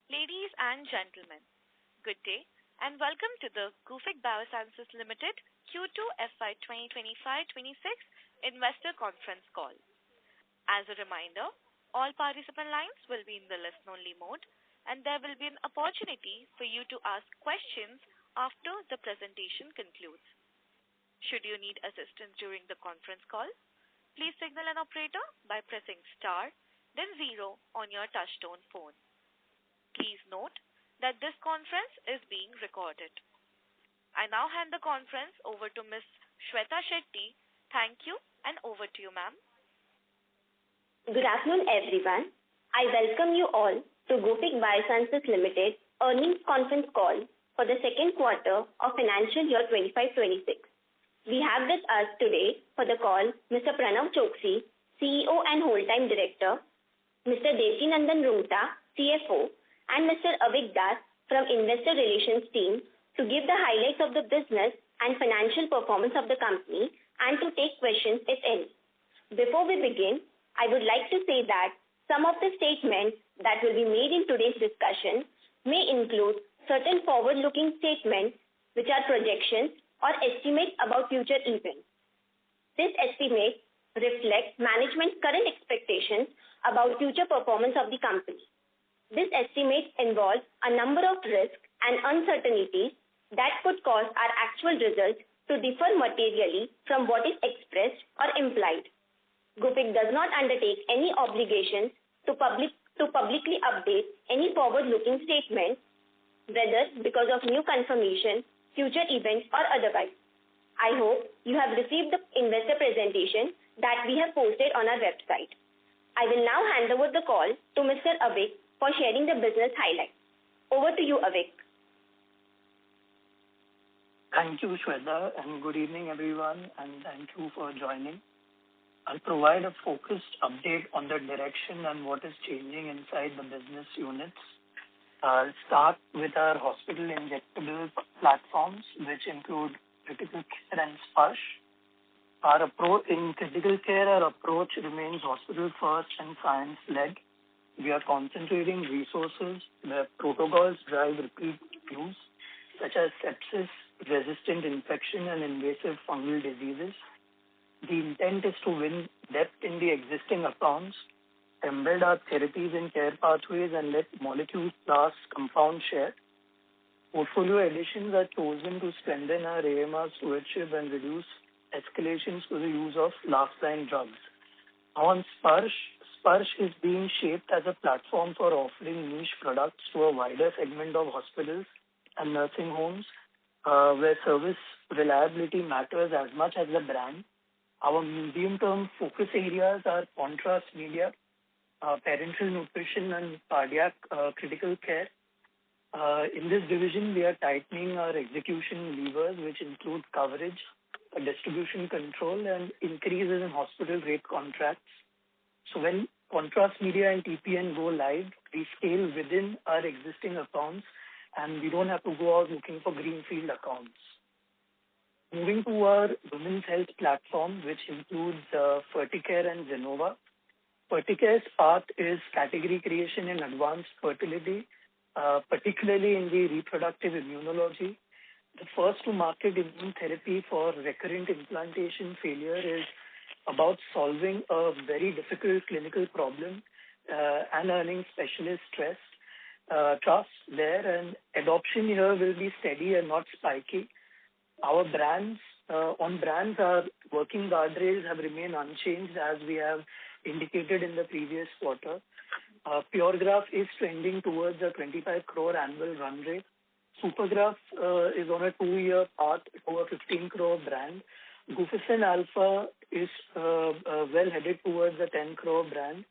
Ladies and gentlemen, good day and welcome to the Gufic Biosciences Limited Q2FY26 investor conference call. As a reminder, all participant lines will be in the listen-only mode, and there will be an opportunity for you to ask questions after the presentation concludes. Should you need assistance during the conference call, please signal an operator by pressing star, then 0 on your touchtone phone. Please note that this conference is being recorded. I now hand the conference over to Ms. Shweta Shetty. Thank you, and over to you, ma'am. Good afternoon, everyone. I welcome you all to Gufic Biosciences Limited earnings conference call for the second quarter of financial year 25-26. We have with us today for the call Mr. Pranav Choksi, CEO and whole-time director, Mr. Devkinandan Roongta, CFO, and Mr. Avik Das from Investor Relations team to give the highlights of the business and financial performance of the company and to take questions if any. Before we begin, I would like to say that some of the statements that will be made in today's discussion may include certain forward-looking statements which are projections or estimates about future events. This estimate reflects management's current expectations about future performance of the company. This estimate involves a number of risks and uncertainties that could cause our actual results to differ materially from what is expressed or implied. Gufic does not undertake any obligations to publicly update any forward-looking statements, whether because of new confirmation, future events, or otherwise. I hope you have received the investor presentation that we have posted on our website. I will now hand over the call to Mr. Avik for sharing the business highlights. Over to you, Avik. Thank you, Shweta, and good evening, everyone, and thank you for joining. I'll provide a focused update on the direction and what is changing inside the business units. I'll start with our hospital injectable platforms, which include critical care and Sparsh. In critical care, our approach remains hospital first and science-led. We are concentrating resources where protocols drive repeat use, such as sepsis, resistant infection, and invasive fungal diseases. The intent is to win depth in the existing accounts, embed our therapies in care pathways, and let molecule class compound share. Portfolio additions are chosen to strengthen our AMR stewardship and reduce escalations to the use of last-line drugs. On Sparsh is being shaped as a platform for offering niche products to a wider segment of hospitals and nursing homes, where service reliability matters as much as the brand. Our medium-term focus areas are contrast media, parenteral nutrition, and cardiac critical care. In this division, we are tightening our execution levers, which include coverage, distribution control, and increases in hospital rate contracts. So when contrast media and TPN go live, we scale within our existing accounts, and we don't have to go out looking for greenfield accounts. Moving to our women's health platform, which includes Ferticare and Zenova. Ferticare's path is category creation in advanced fertility, particularly in the reproductive immunology. The first to market immune therapy for recurrent implantation failure is about solving a very difficult clinical problem and earning specialist trust there, and adoption here will be steady and not spiky. Our brands, our working guardrails have remained unchanged as we have indicated in the previous quarter. Puregraph is trending towards a 25 crore annual run rate. Supergraph is on a 2-year path to a 15 crore brand. Guficin Alpha is well headed towards a 10 crore brand,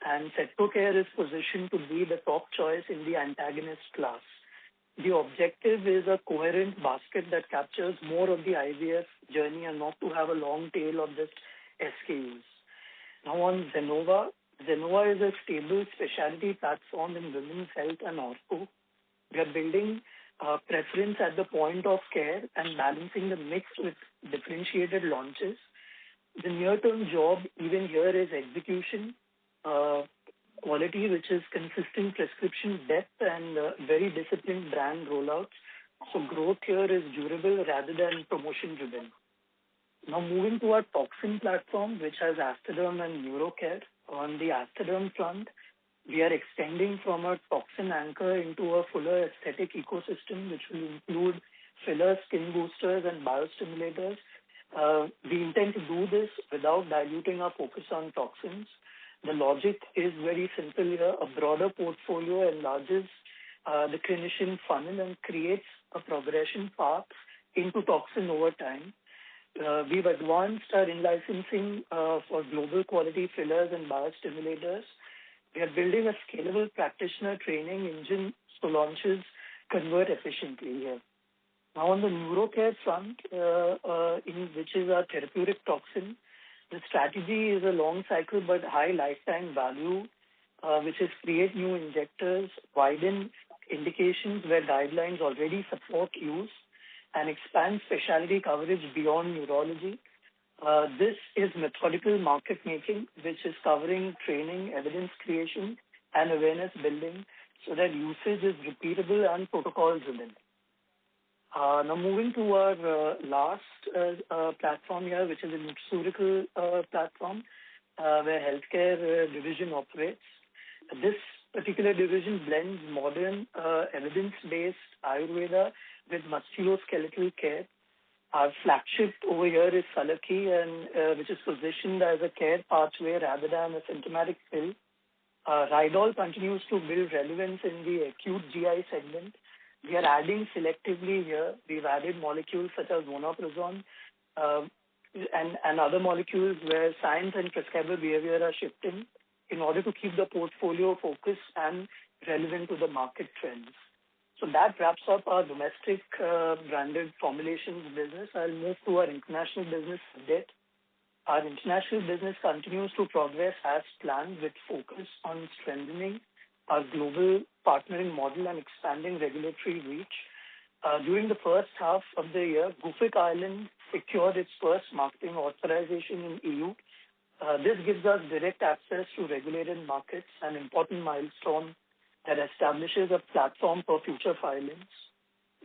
and Cetrocare is positioned to be the top choice in the antagonist class. The objective is a coherent basket that captures more of the IVF journey and not to have a long tail of just SKUs. Now on Zenova. Zenova is a stable specialty platform in women's health and ortho. We are building preference at the point of care and balancing the mix with differentiated launches. The near-term job even here is execution. quality, which is consistent prescription depth and very disciplined brand rollouts. So growth here is durable rather than promotion driven. Now moving to our toxin platform, which has Asterderm and Neurocare. On the Asterderm front, we are extending from a toxin anchor into a fuller aesthetic ecosystem, which will include fillers, skin boosters, and biostimulators. We intend to do this without diluting our focus on toxins. The logic is very simple here. A broader portfolio enlarges the clinician funnel and creates a progression path into toxin over time. We've advanced our in-licensing for global quality fillers and biostimulators. We are building a scalable practitioner training engine so launches convert efficiently here. Now on the Neurocare front, which is our therapeutic toxin, the strategy is a long cycle but high lifetime value, which is create new injectors, widen indications where guidelines already support use, and expand specialty coverage beyond neurology. This is methodical market making, which is covering training, evidence creation, and awareness building so that usage is repeatable and protocols within. Now moving to our last platform here, which is a nutraceutical platform where healthcare division operates. This particular division blends modern evidence-based Ayurveda with musculoskeletal care. Our flagship over here is Salaki, and which is positioned as a care pathway rather than a symptomatic pill. Rydol continues to build relevance in the acute GI segment. We are adding selectively here. We've added molecules such as vonoprazole and other molecules where science and prescriber behavior are shifting in order to keep the portfolio focused and relevant to the market trends. So that wraps up our domestic branded formulations business. I'll move to our international business update. Our international business continues to progress as planned with focus on strengthening our global partnering model and expanding regulatory reach. During the first half of the year, Gufic Ireland secured its first marketing authorization in EU. This gives us direct access to regulated markets, an important milestone that establishes a platform for future filings.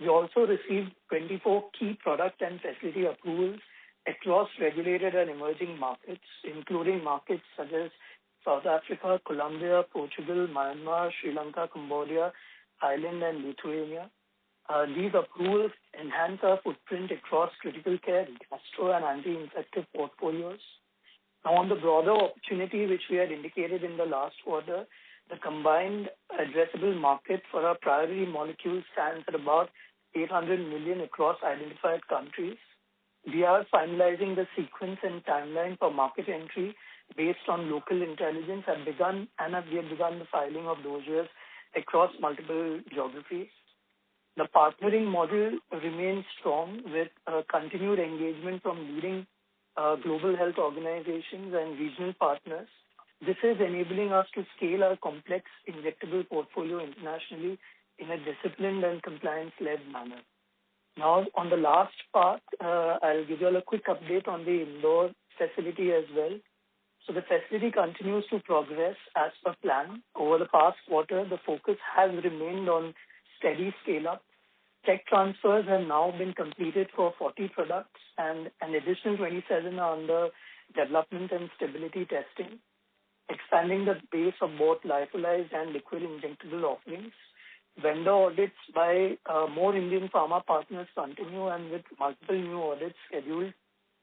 We also received 24 key product and facility approvals across regulated and emerging markets, including markets such as South Africa, Colombia, Portugal, Myanmar, Sri Lanka, Cambodia, Thailand, and Lithuania. These approvals enhance our footprint across critical care, gastro, and anti-infective portfolios. Now, on the broader opportunity which we had indicated in the last quarter, the combined addressable market for our priority molecules stands at about 800 million across identified countries. We are finalizing the sequence and timeline for market entry based on local intelligence we have begun the filing of dossiers across multiple geographies. The partnering model remains strong with continued engagement from leading global health organizations and regional partners. This is enabling us to scale our complex injectable portfolio internationally in a disciplined and compliance-led manner. Now, on the last part, I'll give you all a quick update on the Indore facility as well. So the facility continues to progress as per plan. Over the past quarter, the focus has remained on steady scale-up. Tech transfers have now been completed for 40 products and an additional 27 are under development and stability testing, expanding the base of both lyophilized and liquid injectable offerings. Vendor audits by more Indian pharma partners continue and with multiple new audits scheduled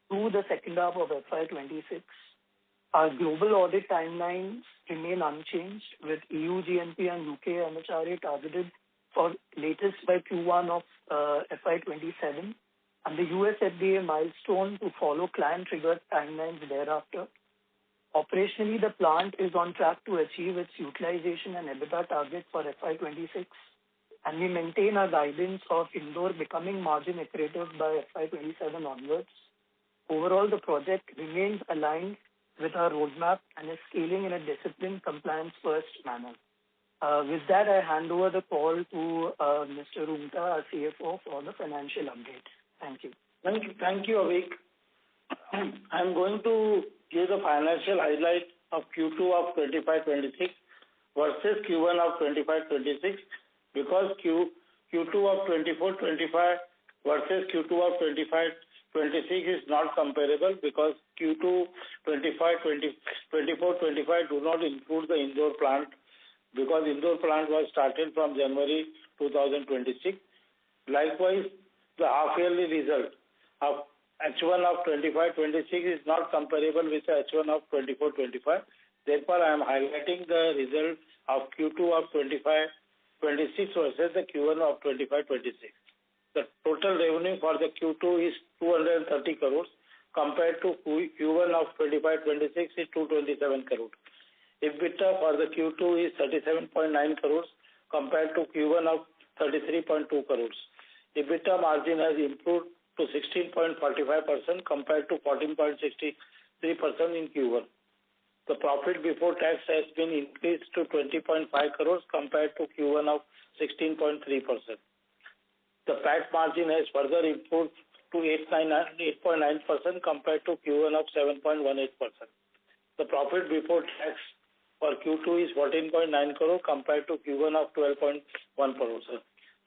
through the second half of FY26. Our global audit timelines remain unchanged with EU GMP and UK MHRA targeted for latest by Q1 of FY27 and the US FDA milestone to follow client-triggered timelines thereafter. Operationally, the plant is on track to achieve its utilization and EBITDA target for FY26, and we maintain our guidance of Indore becoming margin accretive by FY27 onwards. Overall, the project remains aligned with our roadmap and is scaling in a disciplined, compliance-first manner. With that, I hand over the call to Mr. Roonghta, our CFO, for the financial update. Thank you. Thank you, Avik. I'm going to give the financial highlight of Q2 of 25-26 versus Q1 of 25-26 because Q2 of 24-25 versus Q2 of 25-26 is not comparable because Q2 24-25 do not include the Indore plant because Indore plant was started from January 2026. Likewise, the half-yearly result of H1 of 25-26 is not comparable with the H1 of 24-25. Therefore, I am highlighting the result of Q2 of 25-26 versus the Q1 of 25-26. The total revenue for the Q2 is 230 crores compared to Q1 of 25-26 is 227 crores. EBITDA for the Q2 is 37.9 crores compared to Q1 of 33.2 crores. EBITDA margin has improved to 16.45% compared to 14.63% in Q1. The profit before tax has been increased to 20.5 crores compared to Q1 of 16.3%. The PAT margin has further improved to 8.9% compared to Q1 of 7.18%. The profit before tax for Q2 is 14.9 crore compared to Q1 of 12.1 crore.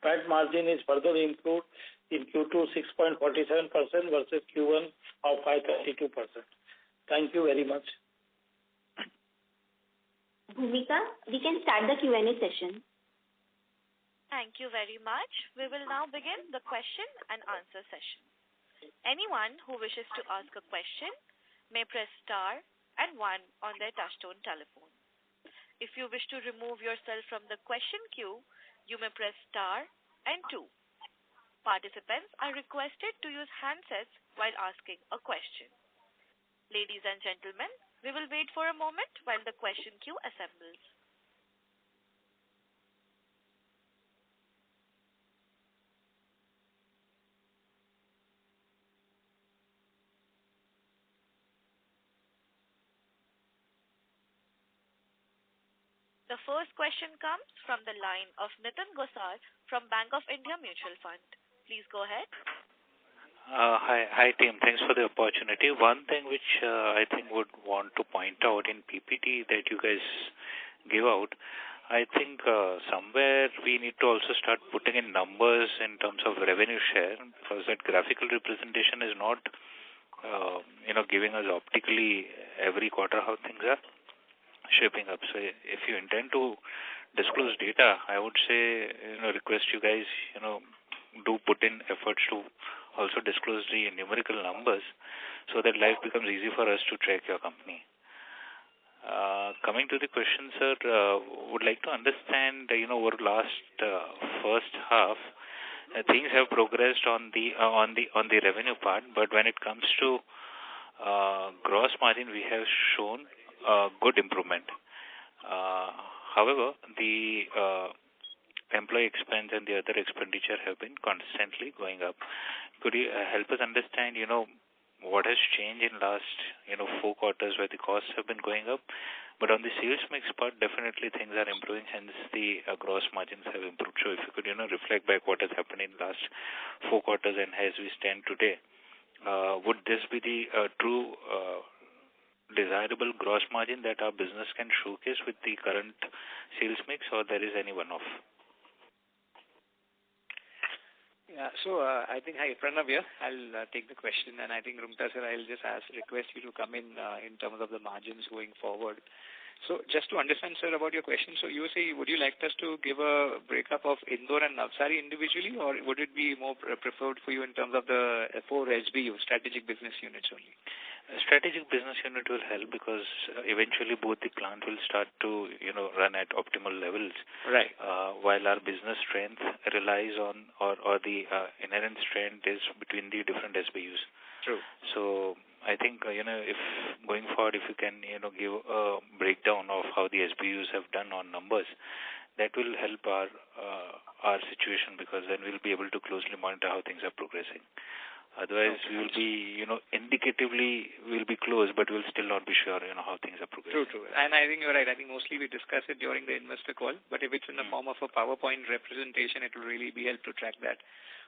PAT margin is further improved in Q2 6.47% versus Q1 of 5.32%. Thank you very much. Bhumika, we can start the Q&A session. Thank you very much. We will now begin the question and answer session. Anyone who wishes to ask a question may press star and 1 on their touchtone telephone. If you wish to remove yourself from the question queue, you may press star and 2. Participants are requested to use handsets while asking a question. Ladies and gentlemen, we will wait for a moment while the question queue assembles. The first question comes from the line of Nitin Gosar from Bank of India Mutual Fund. Please go ahead. Hi team. Thanks for the opportunity. One thing which I think would want to point out in PPT that you guys give out, I think somewhere we need to also start putting in numbers in terms of revenue share because that graphical representation is not, giving us optically every quarter how things are shaping up. So if you intend to disclose data, I would say, request you guys, do put in efforts to also disclose the numerical numbers so that life becomes easy for us to track your company. Coming to the question, sir, would like to understand, over last first half, things have progressed on the revenue part, but when it comes to gross margin, we have shown good improvement. However, the employee expense and the other expenditure have been constantly going up. Could you help us understand, what has changed in last, 4 quarters where the costs have been going up? But on the sales mix part, definitely things are improving, hence the gross margins have improved. So if you could, reflect back what has happened in last 4 quarters and as we stand today, would this be the true desirable gross margin that our business can showcase with the current sales mix, or there is any one-off? Yeah, so I think, hi, Pranav here. I'll take the question, and I think, Rumta sir, I'll just request you to come in terms of the margins going forward. So just to understand, sir, about your question, so you say, would you like us to give a breakup of Indore and Navsari individually, or would it be more preferred for you in terms of the 4 SBU, strategic business units only? Strategic business unit will help because eventually both the plant will start to, run at optimal levels. Right. While our business strength relies on, or the inherent strength is between the different SBUs. True. So I think, if going forward, if you can, give a breakdown of how the SBUs have done on numbers, that will help our situation because then we'll be able to closely monitor how things are progressing. Otherwise, we will be, indicatively we'll be close, but we'll still not be sure, how things are progressing. True. And I think you're right. I think mostly we discuss it during the investor call, but if it's in the form of a PowerPoint representation, it will really be help to track that.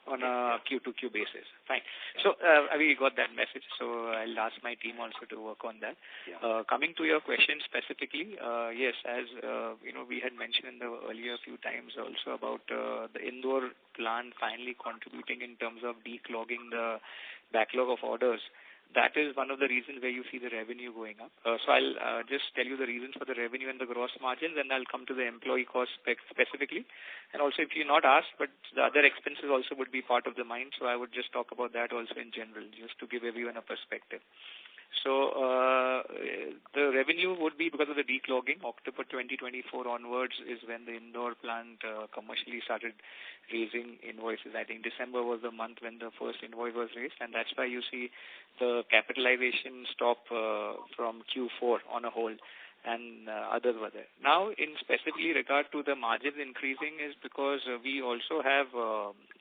on a Q2Q basis. Fine. So we got that message. So I'll ask my team also to work on that. Yeah. Coming to your question specifically, yes, as we had mentioned in the earlier few times also about the Indore plant finally contributing in terms of declogging the backlog of orders. That is one of the reasons where you see the revenue going up. So I'll just tell you the reasons for the revenue and the gross margins, and I'll come to the employee cost specifically. And also, if you're not asked, but the other expenses also would be part of the mind, so I would just talk about that also in general, just to give everyone a perspective. So the revenue would be because of the declogging. October 2024 onwards is when the Indore plant commercially started raising invoices. I think December was the month when the first invoice was raised, and that's why you see the capitalization stop from Q4 on a whole, and others were there. Now, in specifically regard to the margins increasing is because we also have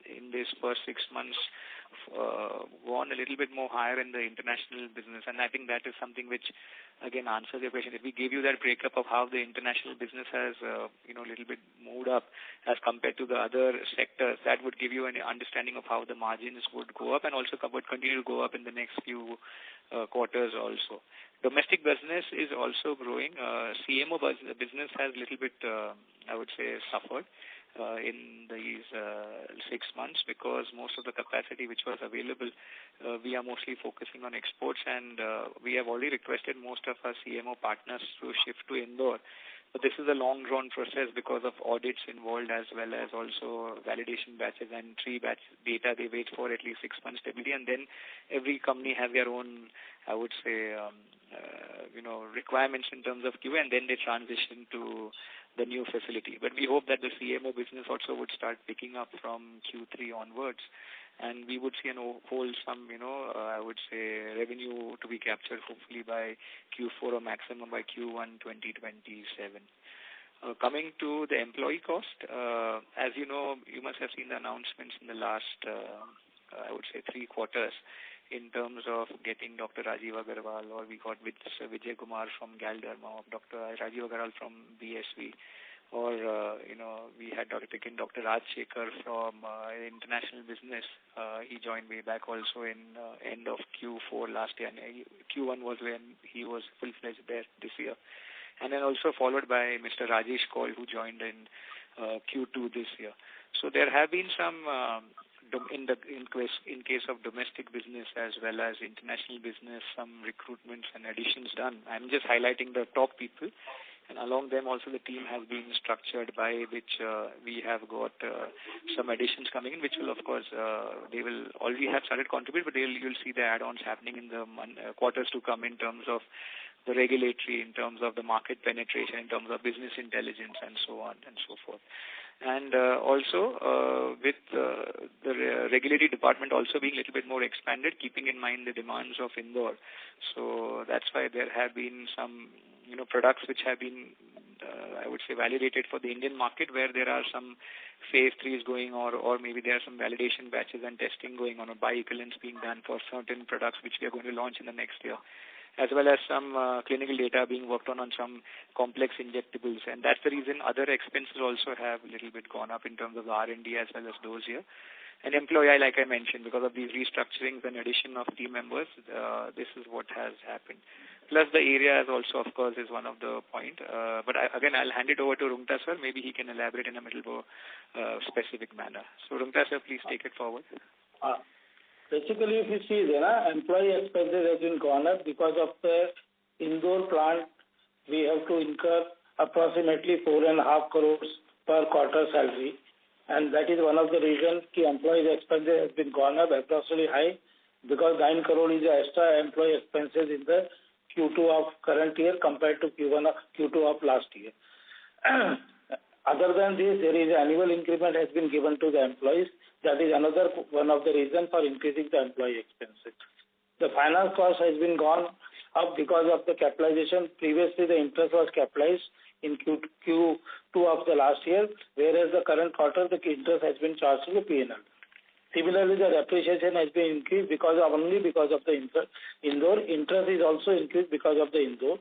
in this first 6 months gone a little bit more higher in the international business, and I think that is something which again answers your question. If we give you that breakup of how the international business has a little bit moved up as compared to the other sectors, that would give you an understanding of how the margins would go up and also would continue to go up in the next few quarters also. Domestic business is also growing. CMO business has a little bit, I would say, suffered in these 6 months because most of the capacity which was available, we are mostly focusing on exports, and we have already requested most of our CMO partners to shift to Indore. But this is a long-drawn process because of audits involved as well as also validation batches and 3-batch data. They wait for at least 6 months stability, and then every company has their own, I would say, requirements in terms of QA, and then they transition to the new facility. But we hope that the CMO business also would start picking up from Q3 onwards, and we would see an wholesome, I would say, revenue to be captured hopefully by Q4 or maximum by Q1 2027. Coming to the employee cost, as you know, you must have seen the announcements in the last, I would say, 3 quarters in terms of getting Dr. Rajiv Agarwal, or we got Vijay Kumar from Galderma, Dr. Rajiv Agarwal from BSV, or, we had taken Dr. Raj Shekhar from international business. He joined way back also in end of Q4 last year, and Q1 was when he was full-fledged there this year. And then also followed by Mr. Rajesh Kaul, who joined in Q2 this year. So there have been some in case of domestic business as well as international business, some recruitments and additions done. I'm just highlighting the top people, and along them also the team has been structured by which we have got some additions coming in, which will of course they will already have started contribute, but you'll see the add-ons happening in the quarters to come in terms of the regulatory, in terms of the market penetration, in terms of business intelligence, and so on and so forth. And also with the regulatory department also being a little bit more expanded, keeping in mind the demands of Indore. So that's why there have been some products which have been, I would say, validated for the Indian market, where there are some phase 3s going or maybe there are some validation batches and testing going on, or bioequivalence being done for certain products which we are going to launch in the next year, as well as some clinical data being worked on some complex injectables. And that's the reason other expenses also have a little bit gone up in terms of the R&D as well as those here. And employee, like I mentioned, because of these restructurings and addition of team members, this is what has happened. Plus the area also, of course, is one of the point. But again, I'll hand it over to Rungta sir. Maybe he can elaborate in a little more specific manner. So Rungta sir, please take it forward. Basically, if you see there, employee expenses have been gone up because of the Indore plant. We have to incur approximately 4.5 crores per quarter salary, and that is one of the reasons the employee expenses has been gone up approximately high, because 9 crore is the extra employee expenses in the Q2 of current year compared to Q2 of last year. Other than this, there is annual increment has been given to the employees. That is another one of the reasons for increasing the employee expenses. The finance cost has been gone up because of the capitalization. Previously, the interest was capitalized in Q2 of the last year, whereas the current quarter, the interest has been charged to the P&L. Similarly, the depreciation has been increased only because of the Indore. Interest is also increased because of the Indore.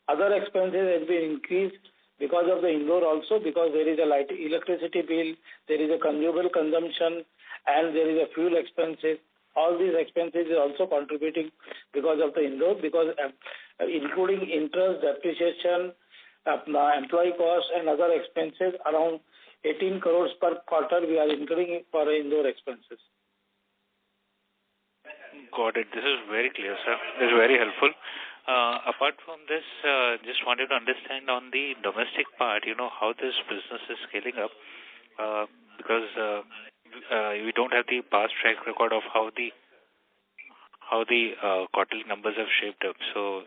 Other expenses has been increased because of the Indore also, because there is a light electricity bill, there is a consumable consumption, and there is a fuel expenses. All these expenses is also contributing because of the Indore, because including interest, depreciation, employee costs and other expenses, around 18 crores per quarter we are incurring for Indore expenses. Got it. This is very clear, sir. This is very helpful. Apart from this, just wanted to understand on the domestic part, how this business is scaling up, because we don't have the past track record of how the quarterly numbers have shaped up. So,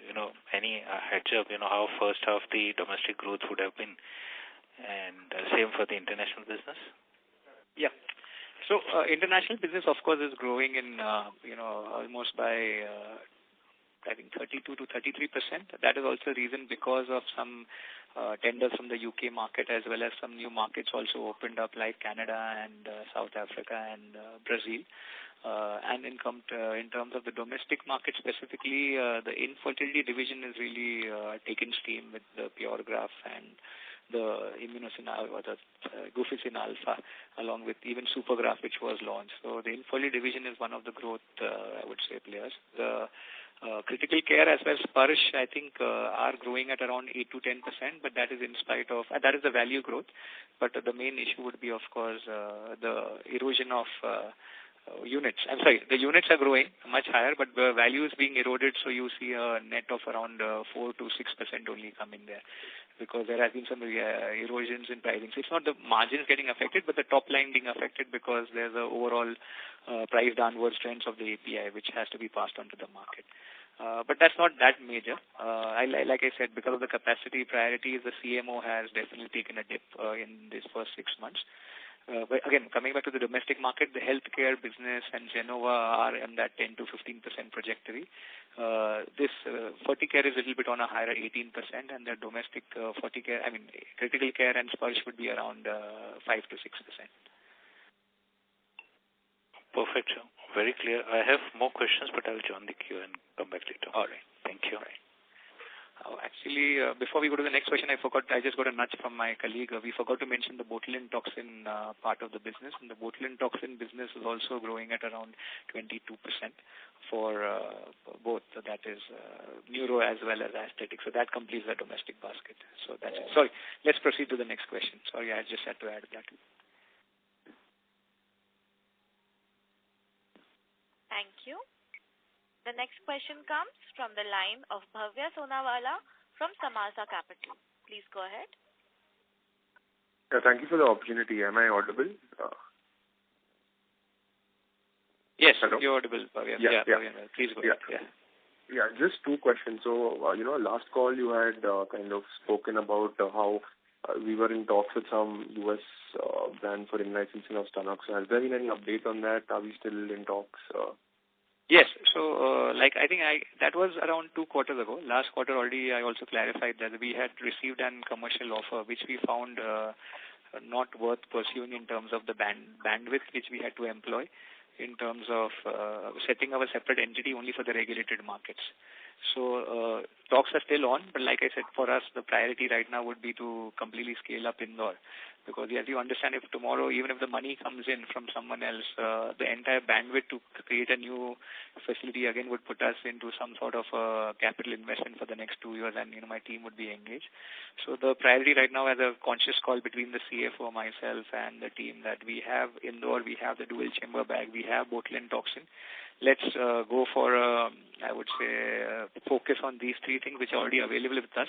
any heads up, how first half the domestic growth would have been, and same for the international business? Yeah. So, international business, of course, is growing in, almost by, I think, 32 to 33%. That is also a reason because of some tenders from the UK market, as well as some new markets also opened up like Canada and South Africa and Brazil. And in terms of the domestic market specifically, the infertility division is really taken steam with the Puregraph and the Immunosin or the Gufic Alpha, along with even Supergraph, which was launched. So the infertility division is one of the growth, I would say, players. The critical care as well as Sparsh, I think, are growing at around 8 to 10%, but that is in spite of, that is the value growth. But the main issue would be, of course, the erosion of units. I'm sorry, the units are growing much higher, but the value is being eroded, so you see a net of around 4 to 6% only coming there, because there has been some erosions in pricing. So it's not the margins getting affected, but the top line being affected because there's a overall price downwards trends of the API, which has to be passed on to the market. But that's not that major. Like I said, because of the capacity priorities, the CMO has definitely taken a dip in this first 6 months. But again, coming back to the domestic market, the healthcare business and Genova are in that 10 to 15% trajectory. This Ferticare is a little bit on a higher 18%, and the domestic Ferticare, critical care and Sparsh would be around 5 to 6%. Perfect, sir. Very clear. I have more questions, but I'll join the queue and come back later. All right. Thank you. All right. Actually, before we go to the next question, I just got a nudge from my colleague. We forgot to mention the botulinum toxin part of the business. And the botulinum toxin business is also growing at around 22% for both. That is neuro as well as aesthetic. So that completes the domestic basket. So that's it. Sorry, let's proceed to the next question. Sorry, I just had to add that. Thank you. The next question comes from the line of Bhavya Sonawala from Samasa Capital. Please go ahead. Thank you for the opportunity. Am I audible? Yes, hello? You're audible, Bhavya. Yeah. Please go ahead. Yeah, just two questions. So, last call you had kind of spoken about how we were in talks with some US brand for in-licensing of Stanox. So has there been any update on that? Are we still in talks? Yes. So, I think that was around 2 quarters ago. Last quarter already I also clarified that we had received an commercial offer, which we found not worth pursuing in terms of the bandwidth which we had to employ in terms of setting up a separate entity only for the regulated markets. So talks are still on, but like I said, for us, the priority right now would be to completely scale up Indore. Because as you understand, if tomorrow, even if the money comes in from someone else, the entire bandwidth to create a new facility again would put us into some sort of capital investment for the next 2 years, and my team would be engaged. So the priority right now, as a conscious call between the CFO, myself, and the team, that we have Indore, we have the dual chamber bag, we have botulinum toxin. Let's go for, I would say, focus on these 3 things which are already available with us.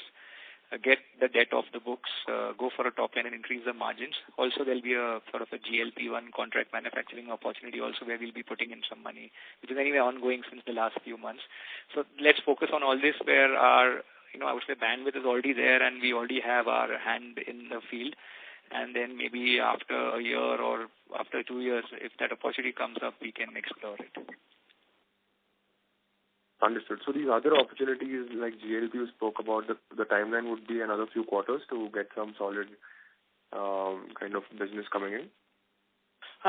Get the debt off the books, go for a top line and increase the margins. Also, there'll be a sort of a GLP-1 contract manufacturing opportunity also where we'll be putting in some money, which is anyway ongoing since the last few months. So let's focus on all this where our, I would say, bandwidth is already there and we already have our hand in the field. And then maybe after a year or after 2 years, if that opportunity comes up, we can explore it. Understood. So these other opportunities like GLP you spoke about, the timeline would be another few quarters to get some solid kind of business coming in?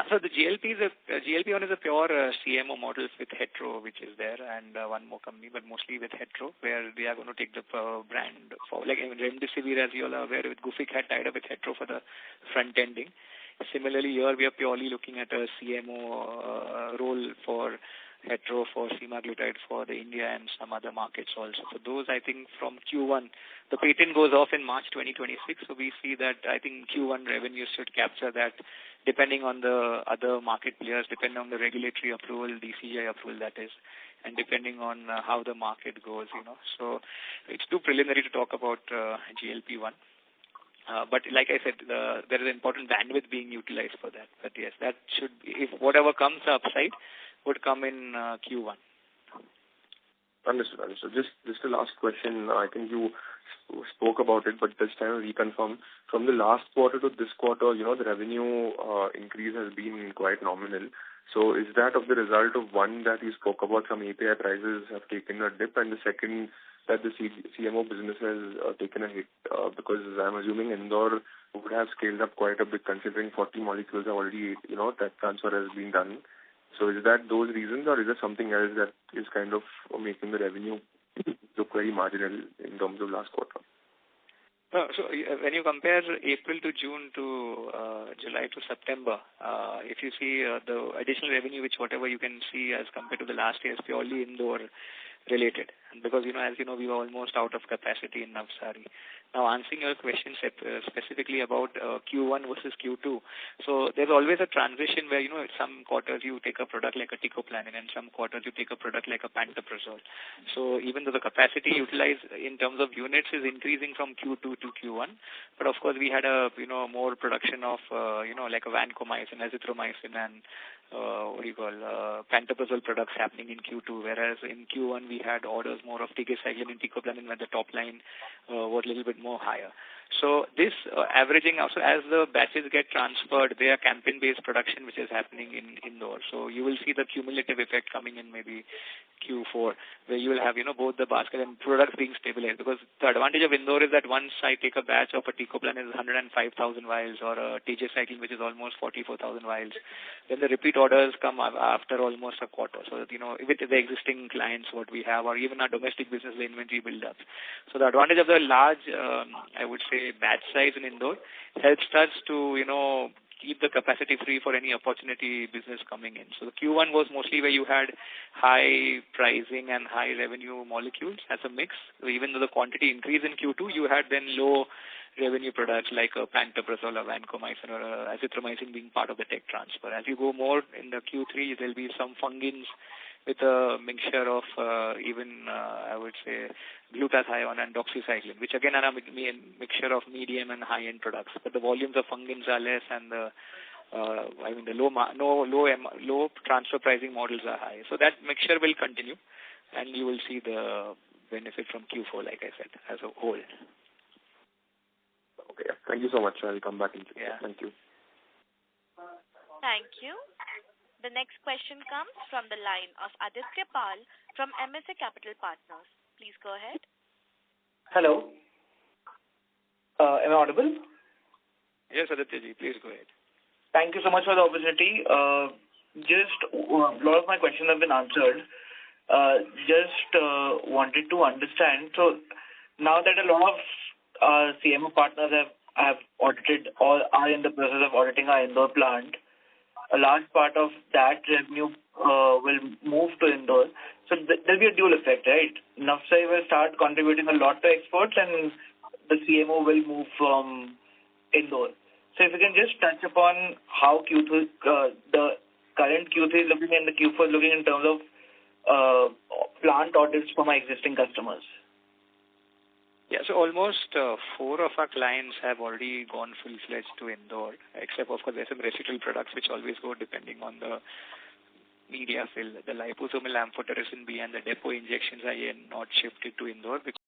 So the GLP-1 is a pure CMO model with hetero, which is there, and one more company, but mostly with hetero, where they are going to take the brand for, like Remdesivir, as you all are aware, with Gufic had tied up with hetero for the front ending. Similarly, here we are purely looking at a CMO role for hetero, for semaglutide for the India and some other markets also. So those, I think, from Q1, the patent goes off in March 2026. So we see that I think Q1 revenues should capture that, depending on the other market players, depending on the regulatory approval, DCGI approval that is, and depending on how the market goes, So it's too preliminary to talk about GLP-1. But like I said, there is important bandwidth being utilized for that. But yes, that should be, if whatever comes upside, would come in Q1. Understood. Just a last question. I think you spoke about it, but this time reconfirm. From the last quarter to this quarter, the revenue increase has been quite nominal. So is that of the result of, one, that you spoke about, some API prices have taken a dip, and the second, that the CMO business has taken a hit? Because I'm assuming Indore would have scaled up quite a bit, considering 40 molecules have already, that transfer has been done. So is that those reasons, or is there something else that is kind of making the revenue look very marginal in terms of last quarter? So when you compare April to June to July to September, if you see the additional revenue, which whatever you can see as compared to the last year, is purely Indore related. Because, as you know, we were almost out of capacity in Navsari. Now, answering your question specifically about Q1 versus Q2, so there's always a transition where, some quarters you take a product like a ticoplanin, and some quarters you take a product like a pantoprazole. So even though the capacity utilized in terms of units is increasing from Q2 to Q1, but of course we had a, more production of, like a vancomycin, azithromycin, and pantoprazole products happening in Q2, whereas in Q1 we had orders more of tigecycline and ticoplanin, where the top line was a little bit more higher. So this averaging also, as the batches get transferred, they are campaign-based production which is happening in Indore. So you will see the cumulative effect coming in maybe Q4, where you will have, both the basket and products being stabilized. Because the advantage of Indore is that once I take a batch of a ticoplanin is 105,000 vials, or a tigecycline which is almost 44,000 vials, then the repeat orders come after almost a quarter. So that, with the existing clients what we have, or even our domestic business, the inventory build-up. So the advantage of the large, I would say, batch size in Indore helps us to, keep the capacity free for any opportunity business coming in. So the Q1 was mostly where you had high pricing and high revenue molecules as a mix. So even though the quantity increased in Q2, you had then low revenue products like a pantoprazole or vancomycin or azithromycin being part of the tech transfer. As you go more in the Q3, there will be some fungins with a mixture of I would say, glutathione and doxycycline, which again are a mixture of medium and high-end products. But the volumes of fungins are less, and the low transfer pricing models are high. So that mixture will continue, and you will see the benefit from Q4, like I said, as a whole. Okay, thank you so much. I'll come back in. Yeah. Thank you. Thank you. The next question comes from the line of Aditya Pal from MSA Capital Partners. Please go ahead. Hello. Am I audible? Yes, Aditya ji, please go ahead. Thank you so much for the opportunity. Just a lot of my questions have been answered. Just wanted to understand. So now that a lot of CMO partners have audited or are in the process of auditing our Indore plant, a large part of that revenue will move to Indore. So there'll be a dual effect, right? Navsari will start contributing a lot to exports, and the CMO will move from Indore. So if you can just touch upon how the current Q3 is looking and the Q4 is looking in terms of plant audits for my existing customers. Yeah, so almost 4 of our clients have already gone full-fledged to Indore, except, of course, there's some residual products which always go depending on the media fill. The liposomal amphotericin B and the depot injections are not shifted to Indore because